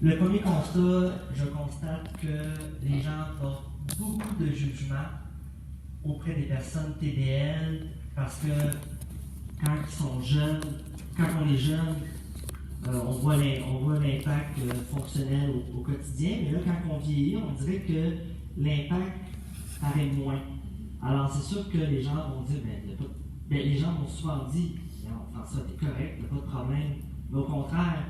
Le premier constat, je constate que les gens portent beaucoup de jugement auprès des personnes TDL parce que quand ils sont jeunes, quand on est jeune, on voit l'impact fonctionnel au quotidien, mais là, quand on vieillit, on dirait que l'impact paraît moins. Alors, c'est sûr que les gens vont dire, les gens m'ont souvent dit, François, t'es correct, t'as pas de problème, mais au contraire,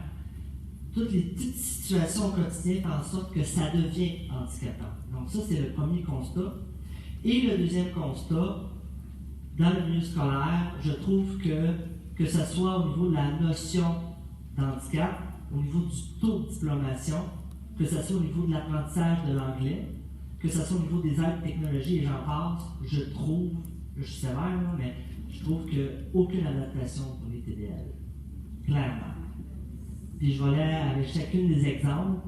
toutes les petites situations au quotidien font en sorte que ça devient handicapant. Donc ça, c'est le premier constat. Et le deuxième constat, dans le milieu scolaire, je trouve que ce soit au niveau de la notion d'handicap, au niveau du taux de diplomation, que ce soit au niveau de l'apprentissage de l'anglais, que ce soit au niveau des aides technologies et j'en passe, je trouve, je suis sévère, là, mais je trouve qu'aucune adaptation pour les TDL. Clairement. Puis je vais aller avec chacune des exemples,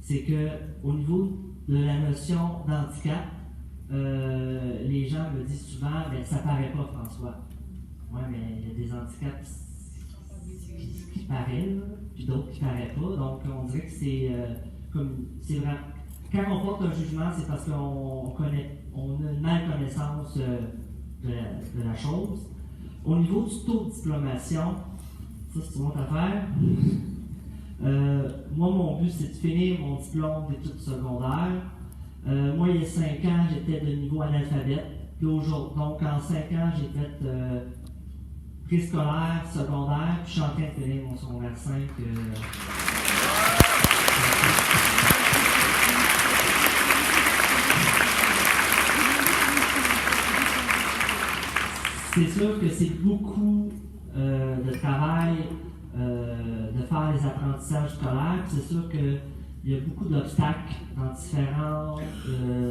c'est qu'au niveau de la notion d'handicap, les gens me disent souvent, ça paraît pas, François. Oui, mais il y a des handicaps qui paraissent, puis d'autres qui paraissent pas. Donc, on dirait que c'est vrai. Quand on porte un jugement, c'est parce qu'on a une mal-connaissance de la chose. Au niveau du taux de diplomation, ça c'est une autre affaire. Moi, mon but, c'est de finir mon diplôme d'études secondaires. Moi, il y a 5 ans, j'étais de niveau analphabète. Donc, en 5 ans, j'ai fait préscolaire, secondaire, puis je suis en train de finir mon secondaire 5. C'est sûr que c'est beaucoup de travail de faire les apprentissages scolaires. C'est sûr qu'il y a beaucoup d'obstacles dans différentes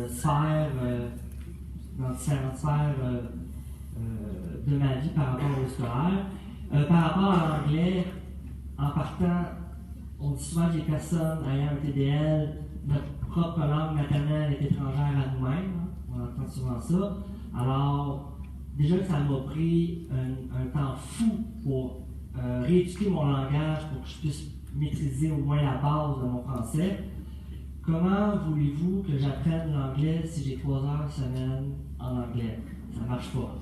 sphères, de ma vie par rapport au scolaire. Par rapport à l'anglais, en partant, on dit souvent que les personnes ayant un TDL, notre propre langue maternelle est étrangère à nous-mêmes. On entend souvent ça. Alors, déjà que ça m'a pris un temps fou pour rééduquer mon langage pour que je puisse maîtriser au moins la base de mon français. Comment voulez-vous que j'apprenne l'anglais si j'ai 3 heures semaine en anglais? Ça ne marche pas.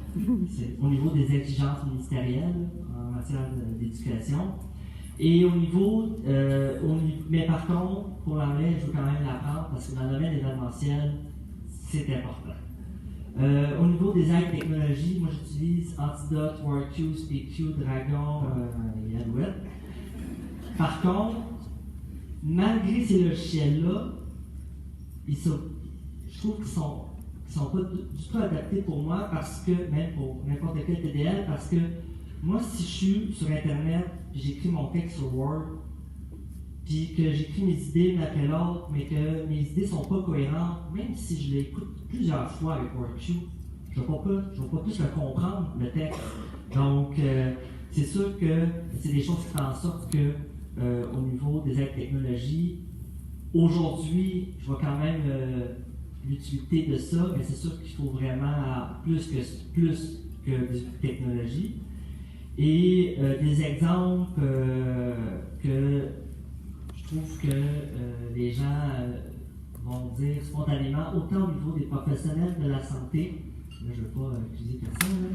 C'est au niveau des exigences ministérielles en matière d'éducation. Et au niveau, mais par contre, pour l'anglais, je veux quand même l'apprendre parce que dans le domaine événementiel, c'est important. Au niveau des aides technologies, moi j'utilise Antidote, WorkQ, SpeakQ, Dragon et Alouette. Par contre, malgré ces logiciels-là, je trouve qu'ils sont pas du tout adaptés pour moi parce que, même pour n'importe quel TDL, parce que moi si je suis sur Internet, j'écris mon texte sur Word, puis que j'écris mes idées l'une après l'autre, mais que mes idées sont pas cohérentes, même si je l'écoute plusieurs fois avec WorkQ, je ne vais pas plus le comprendre, le texte. Donc, c'est sûr que c'est des choses qui font en sorte que, au niveau des aides technologies, aujourd'hui, je vois quand même l'utilité de ça, mais c'est sûr qu'il faut vraiment plus que des technologies. Et des exemples que je trouve que les gens vont dire spontanément, autant au niveau des professionnels de la santé, là je ne veux pas accuser personne,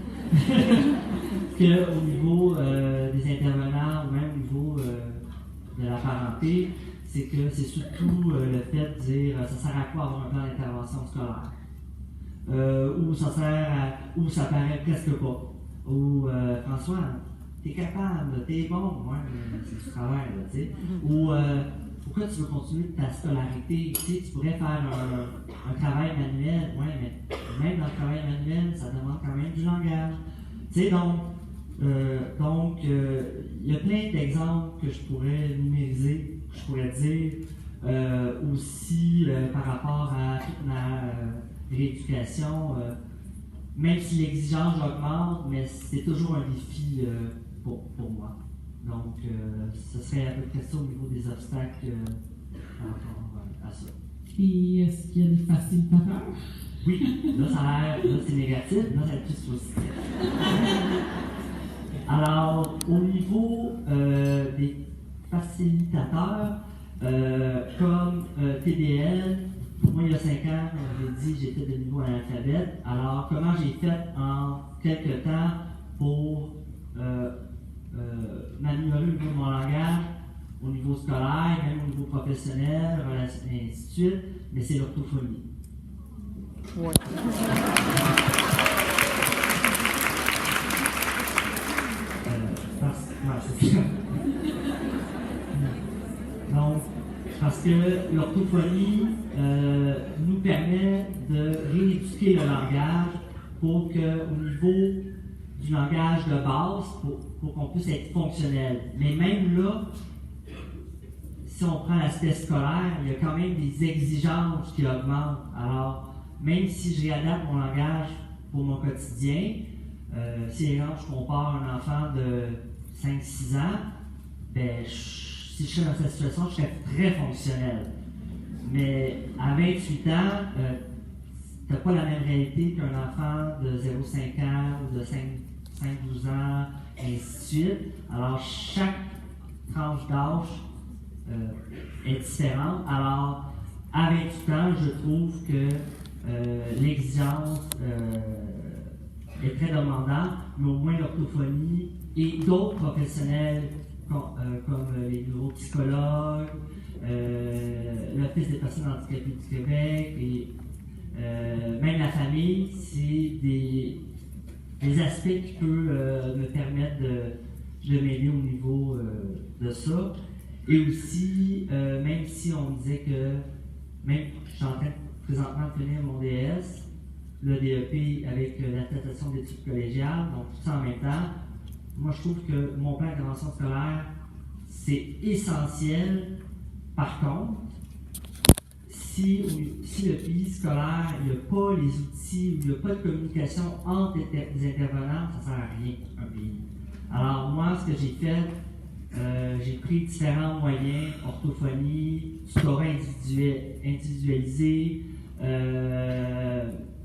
qu'au niveau des intervenants ou même au niveau de la parenté, c'est que c'est surtout le fait de dire ça sert à quoi avoir un plan d'intervention scolaire, ou ça paraît presque pas, ou François, t'es capable, t'es bon, ouais, c'est du travail, là, tu sais. Ou pourquoi tu veux continuer ta scolarité? Tu sais, tu pourrais faire un travail manuel, ouais, mais même dans le travail manuel, ça demande quand même du langage. Tu sais, donc, il y a plein d'exemples que je pourrais numériser, que je pourrais dire, aussi par rapport à toute ma rééducation, même si l'exigence augmente, mais c'est toujours un défi pour moi. Donc, ce serait à peu près ça au niveau des obstacles par rapport à ça. Et est-ce qu'il y a des facilitateurs? Oui, là c'est négatif, là c'est plus positif. Alors, au niveau des facilitateurs, TDL, moi, il y a 5 ans, comme j'ai dit, j'étais de niveau analphabète. Alors, comment j'ai fait en quelques temps pour m'améliorer au niveau de mon langage, au niveau scolaire, même au niveau professionnel, et ainsi de suite, mais c'est l'orthophonie. Ouais. Donc, parce que l'orthophonie nous permet de rééduquer le langage pour qu'au niveau du langage de base, pour qu'on puisse être fonctionnel. Mais même là, si on prend l'aspect scolaire, il y a quand même des exigences qui augmentent. Alors, même si je réadapte mon langage pour mon quotidien, si je compare un enfant de 5-6 ans, ben, si je serais dans cette situation, je serais très fonctionnel. Mais à 28 ans, tu n'as pas la même réalité qu'un enfant de 0,5 ans ou de 5-12 ans, et ainsi de suite. Alors, chaque tranche d'âge est différente. Alors, à 28 ans, je trouve que l'exigence est très demandante, mais au moins l'orthophonie et d'autres professionnels comme les neuropsychologues, l'Office des personnes handicapées du Québec et même la famille, c'est des aspects qui peuvent me permettre de m'aider au niveau de ça. Et aussi, même si on me disait que, même je suis en train présentement de finir mon DS, le DEP avec l'attestation d'études collégiales, donc tout ça en même temps, moi je trouve que mon plan d'intervention scolaire, c'est essentiel. Par contre, si le pays scolaire, il n'y a pas les outils, il n'y a pas de communication entre les intervenants, ça ne sert à rien, un pays. Alors moi, ce que j'ai fait, j'ai pris différents moyens, orthophonie, tutorat individualisé,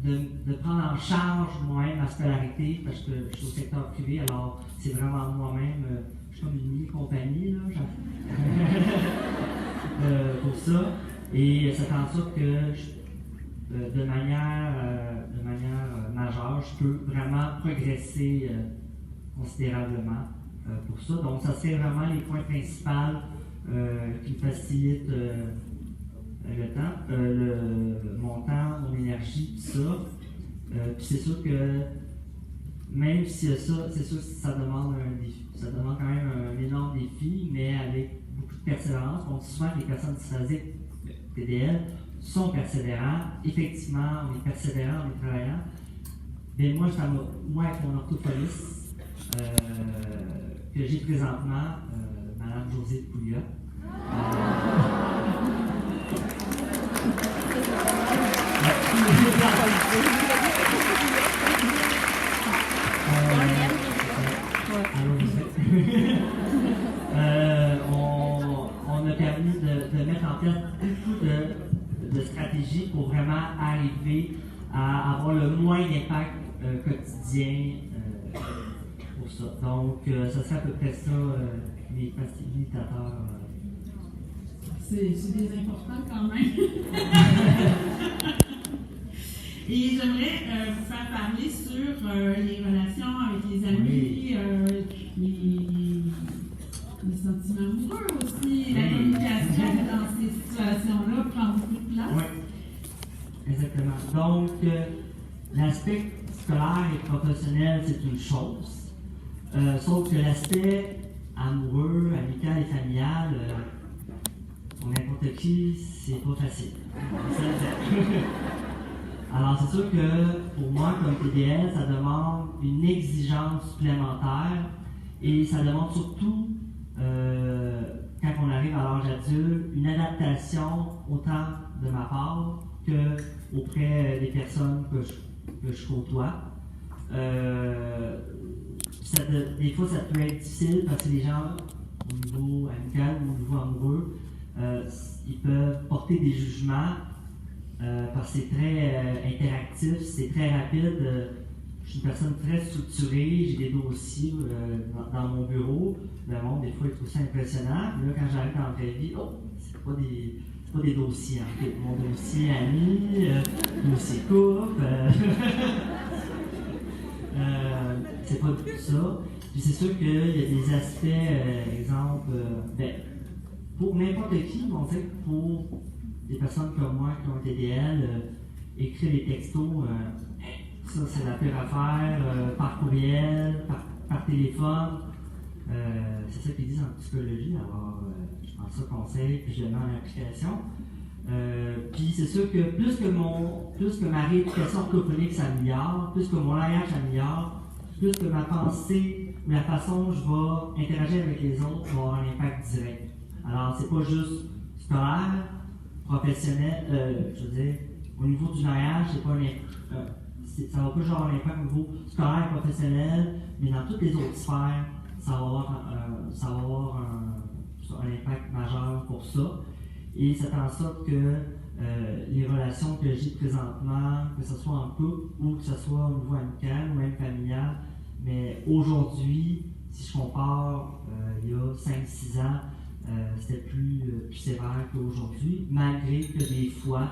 de prendre en charge moi-même ma scolarité, parce que je suis au secteur privé, alors c'est vraiment moi-même, je suis comme une mini-compagnie, là, pour ça. Et ça fait en sorte que de manière majeure, je peux vraiment progresser considérablement pour ça. Donc, ça serait vraiment les points principaux qui facilitent le temps, mon temps, mon énergie, tout ça. Puis c'est sûr que même si ça, c'est sûr que ça demande un défi. Ça demande quand même un énorme défi, mais avec beaucoup de persévérance. On dit souvent que les personnes dysphasiques TDL sont persévérants. Effectivement, on est persévérants, on est travaillant. Mais moi, avec mon orthophoniste que j'ai présentement, Mme Josée Pouliot. On a permis de mettre en place beaucoup de stratégies pour vraiment arriver à avoir le moins d'impact quotidien pour ça. Donc, ça serait à peu près ça, mes facilitateurs. C'est des importants quand même. Et j'aimerais vous faire parler sur les relations avec les amis, les sentiments amoureux aussi, la communication dans ces situations-là prend beaucoup de place. Oui, exactement. Donc, l'aspect scolaire et professionnel, c'est une chose. Sauf que l'aspect amoureux, amical et familial, pour n'importe qui, c'est pas facile. Alors, c'est sûr que pour moi, comme TDL, ça demande une exigence supplémentaire et ça demande surtout, quand on arrive à l'âge adulte, une adaptation autant de ma part qu'auprès des personnes que je côtoie. Des fois, ça peut être difficile parce que les gens, au niveau amical ou au niveau amoureux, ils peuvent porter des jugements parce que c'est très interactif, c'est très rapide. Je suis une personne très structurée, j'ai des dossiers dans mon bureau. Le monde, des fois, il trouve ça impressionnant. Mais là, quand j'arrive dans la vraie vie, c'est pas pas des dossiers, en fait. Mon dossier ami, dossier couple, c'est pas tout ça. Puis c'est sûr qu'il y a des aspects, exemple, pour n'importe qui, on sait que pour des personnes comme moi qui ont un TDL, écrire des textos, ça c'est la pire affaire, par courriel, par téléphone. C'est ça qu'ils disent en psychologie, alors je prends ça conseil, puis je le mets en application. Puis c'est sûr que plus que ma rééducation orthophonique s'améliore, plus que mon langage s'améliore, plus que ma pensée, la façon dont je vais interagir avec les autres va avoir un impact direct. Alors c'est pas juste scolaire, professionnel, je veux dire, au niveau du langage, c'est pas ça va pas juste avoir un impact au niveau scolaire, professionnel, mais dans toutes les autres sphères, ça va avoir un impact majeur pour ça. Et ça fait en sorte que les relations que j'ai présentement, que ce soit en couple ou que ce soit au niveau amical ou même familial, mais aujourd'hui, si je compare il y a 5-6 ans, c'était plus sévère qu'aujourd'hui, malgré que des fois,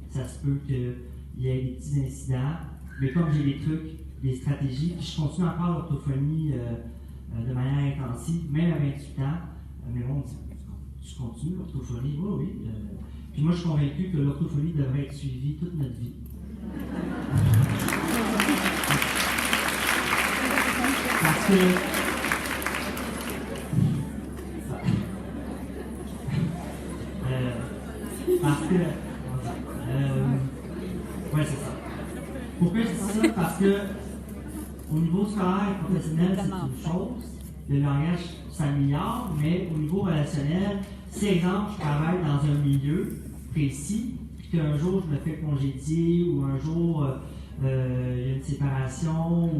ça se peut qu'il y ait des petits incidents, mais comme j'ai des trucs, des stratégies, puis je continue encore l'orthophonie de manière intensive, même à 28 ans, mais bon, je continue l'orthophonie, oui. Puis moi, je suis convaincu que l'orthophonie devrait être suivie toute notre vie. Parce que ouais, c'est ça. Pourquoi je dis ça? Parce que au niveau scolaire et professionnel, c'est une chose. Le langage s'améliore, mais au niveau relationnel, si, exemple, je travaille dans un milieu précis, puis qu'un jour je me fais congédier, ou un jour il y a une séparation,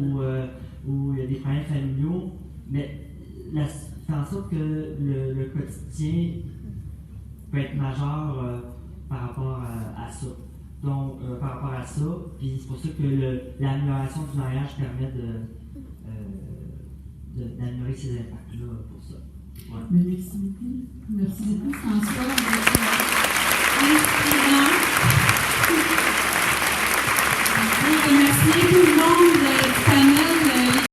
ou il y a des problèmes familiaux, mais fait en sorte que le quotidien peut être majeur par rapport à ça. Donc, par rapport à ça, puis c'est pour ça que l'amélioration du langage permet d'améliorer ces impacts-là pour ça. Ouais. Merci beaucoup. Merci beaucoup, François.